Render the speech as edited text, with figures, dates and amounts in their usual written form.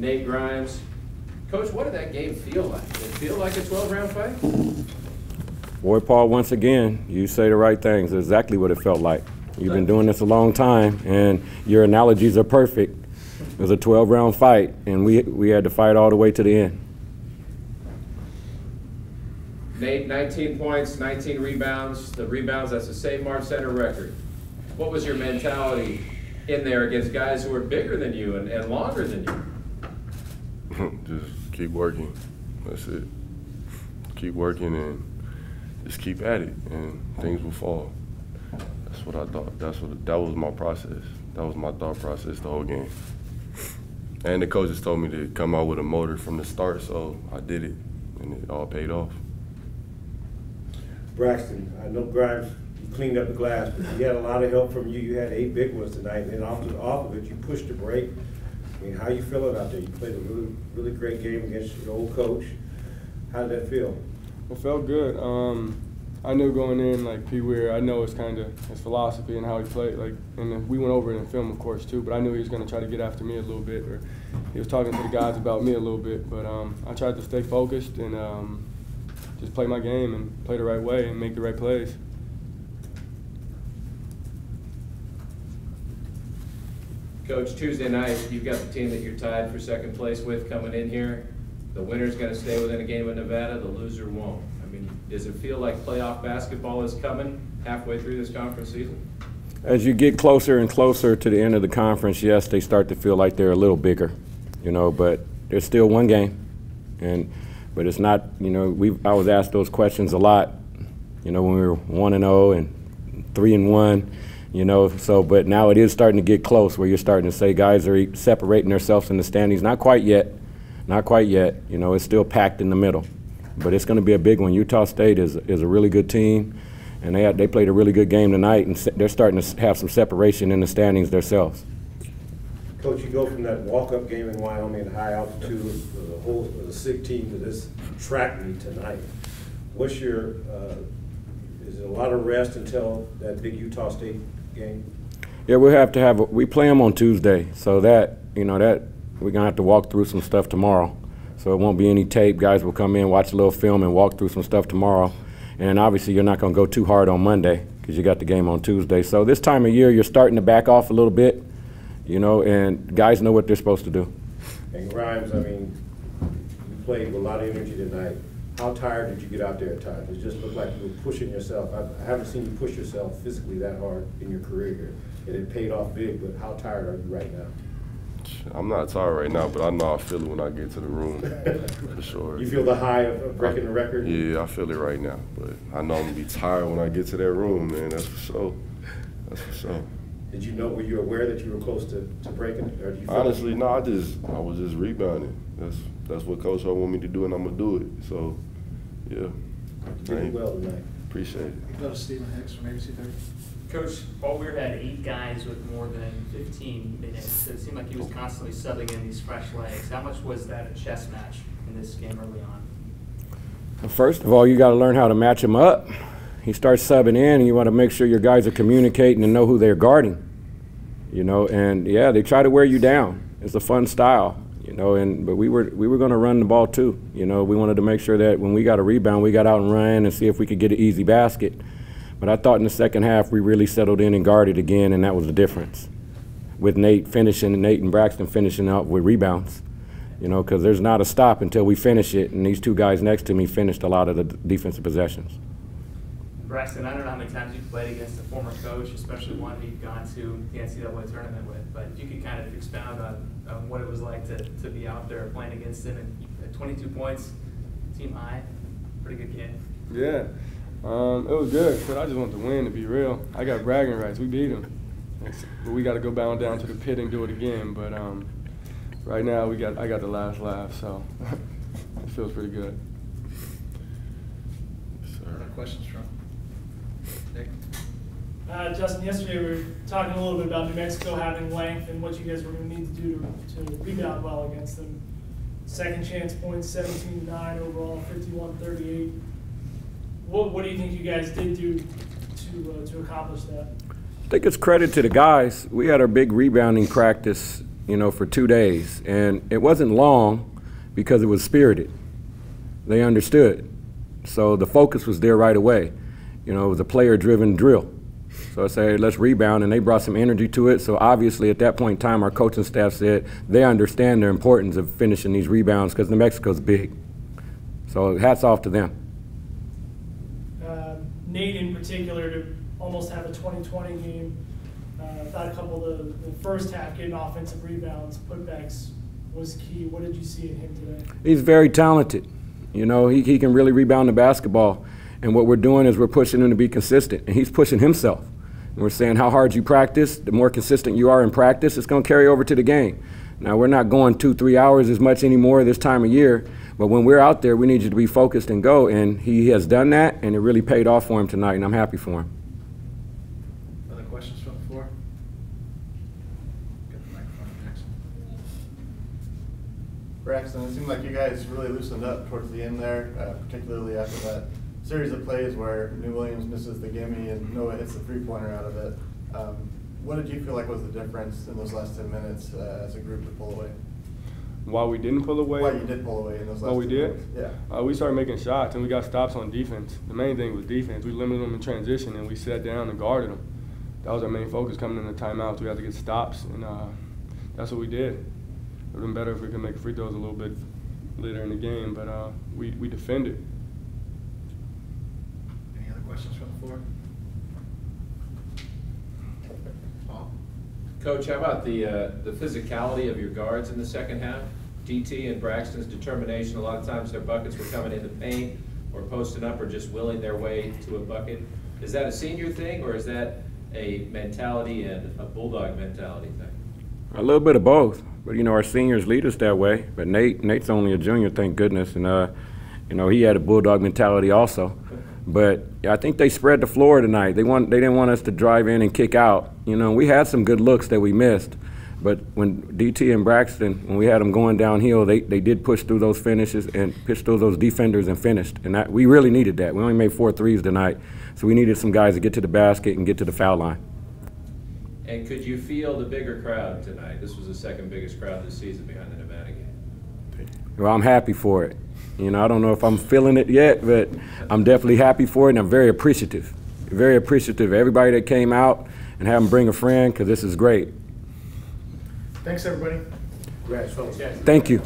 Nate Grimes. Coach, what did that game feel like? Did it feel like a 12-round fight? Boy, Paul, once again, you say the right things. Exactly what it felt like. You've been doing this a long time, and your analogies are perfect. It was a 12-round fight, and we had to fight all the way to the end. Nate, 19 points, 19 rebounds. The rebounds, that's the same March Center record. What was your mentality in there against guys who were bigger than you and longer than you? Just keep working. That's it. Keep working and just keep at it, and things will fall. That's what I thought. That was my process. That was my thought process the whole game. And the coaches told me to come out with a motor from the start, so I did it, and it all paid off. Braxton, I know Grimes, you cleaned up the glass, but you had a lot of help from you. You had 8 big ones tonight, and off of it, you pushed the break. I mean, how you feeling out there? You played a really great game against your old coach. How did that feel? It felt good. I knew going in, like P. Weir, I know it's kind of his philosophy and how he played. Like, and then we went over it in film, of course, too. But I knew he was going to try to get after me a little bit, or he was talking to the guys about me a little bit. But I tried to stay focused and just play my game and play the right way and make the right plays. Coach, Tuesday night, you've got the team that you're tied for second place with coming in here. The winner's going to stay within a game of Nevada. The loser won't. I mean, does it feel like playoff basketball is coming halfway through this conference season? As you get closer and closer to the end of the conference, yes, they start to feel like they're a little bigger, you know, but there's still one game. But it's not, you know, I was asked those questions a lot, you know, when we were 1-0 and 3-1, you know, so, but now it is starting to get close where you're starting to say guys are separating themselves in the standings. Not quite yet, you know, it's still packed in the middle. But it's going to be a big one. Utah State is a really good team, and they played a really good game tonight, and they're starting to have some separation in the standings themselves. Coach, you go from that walk-up game in Wyoming at high altitude with the SIG team to this track meet tonight. What's your, is it a lot of rest until that big Utah State game? Yeah, we play them on Tuesday, so that, you know, that we're going to have to walk through some stuff tomorrow. So it won't be any tape. Guys will come in, watch a little film, and walk through some stuff tomorrow. And obviously you're not going to go too hard on Monday because you got the game on Tuesday. So this time of year, you're starting to back off a little bit, you know, and guys know what they're supposed to do. And Grimes, I mean, you played with a lot of energy tonight. How tired did you get out there at times? It just looked like you were pushing yourself. I haven't seen you push yourself physically that hard in your career here. And it paid off big, but how tired are you right now? I'm not tired right now, but I know I feel it when I get to the room, for sure. You feel the high of breaking the record? Yeah, I feel it right now, but I know I'm going to be tired when I get to that room, man. That's for sure. That's for sure. Did you know, were you aware that you were close to breaking it? Or do you feel honestly, no, I was just rebounding. That's what Coach O want me to do, and I'm going to do it. So, yeah. You did well tonight. Appreciate it. You go to Stephen Hicks from ABC 30. Coach, Paul Weir had 8 guys with more than 15 minutes. So it seemed like he was constantly subbing in these fresh legs. How much was that a chess match in this game early on? First of all, you got to learn how to match him up. He starts subbing in, and you want to make sure your guys are communicating and know who they're guarding. You know, and yeah, they try to wear you down. It's a fun style, you know. But we were going to run the ball too. You know, we wanted to make sure that when we got a rebound, we got out and ran and see if we could get an easy basket. But I thought in the second half we really settled in and guarded again, and that was the difference. With Nate and Braxton finishing up with rebounds, you know, because there's not a stop until we finish it, and these 2 guys next to me finished a lot of the defensive possessions. Braxton, I don't know how many times you've played against a former coach, especially one who you've gone to the NCAA tournament with, but if you could kind of expound on what it was like to be out there playing against him, and 22 points, team high, pretty good game. Yeah. It was good, but I just want to win, to be real. I got bragging rights. We beat them. But we got to go bound down to the pit and do it again. But right now, I got the last laugh, so it feels pretty good. Questions from Nick? Justin, yesterday we were talking a little bit about New Mexico having length and what you guys were going to need to do to rebound well against them. Second chance points, 17-9 overall, 51-38. What do you think you guys did do to accomplish that? I think it's credit to the guys. We had our big rebounding practice you know, for 2 days. And it wasn't long because it was spirited. They understood. So the focus was there right away. You know, it was a player-driven drill. So I said, let's rebound, and they brought some energy to it. So obviously at that point in time, our coaching staff said they understand the importance of finishing these rebounds because New Mexico's big. So hats off to them. Nate in particular, to almost have a 20-20 game. Thought a couple of the first half getting offensive rebounds, putbacks was key. What did you see in him today? He's very talented. You know, he can really rebound the basketball. And what we're doing is we're pushing him to be consistent, and he's pushing himself. And we're saying how hard you practice, the more consistent you are in practice, it's going to carry over to the game. Now, we're not going 2-3 hours as much anymore this time of year, but when we're out there, we need you to be focused and go. And he has done that, and it really paid off for him tonight, and I'm happy for him. Other questions from the floor? Get the microphone next. Braxton, it seemed like you guys really loosened up towards the end there, particularly after that series of plays where New Williams misses the gimme and Noah hits the three-pointer out of it. What did you feel like was the difference in those last 10 minutes as a group to pull away? Why we didn't pull away? Why you did pull away in those last 10 minutes? Yeah. We started making shots, and we got stops on defense. The main thing was defense. We limited them in transition, and we sat down and guarded them. That was our main focus coming in the timeouts. We had to get stops, and that's what we did. It would have been better if we could make free throws a little bit later in the game, but we defended. Any other questions from the floor? Paul? Coach, how about the physicality of your guards in the second half? DT and Braxton's determination, a lot of times their buckets were coming in the paint or posting up or just willing their way to a bucket. Is that a senior thing, or is that a mentality and a Bulldog mentality thing? A little bit of both, but you know, our seniors lead us that way. But Nate's only a junior, thank goodness, and you know, he had a Bulldog mentality also. But I think they spread the floor tonight. They didn't want us to drive in and kick out. You know, we had some good looks that we missed, but when DT and Braxton, when we had them going downhill, they did push through those finishes and push through those defenders and finished. And that, we really needed that. We only made 4 threes tonight, so we needed some guys to get to the basket and get to the foul line. And could you feel the bigger crowd tonight? This was the second biggest crowd this season behind the Nevada game. Well, I'm happy for it. You know, I don't know if I'm feeling it yet, but I'm definitely happy for it, and I'm very appreciative. Very appreciative of everybody that came out, and have them bring a friend, because this is great. Thanks, everybody. Congrats, fellas. Thank you.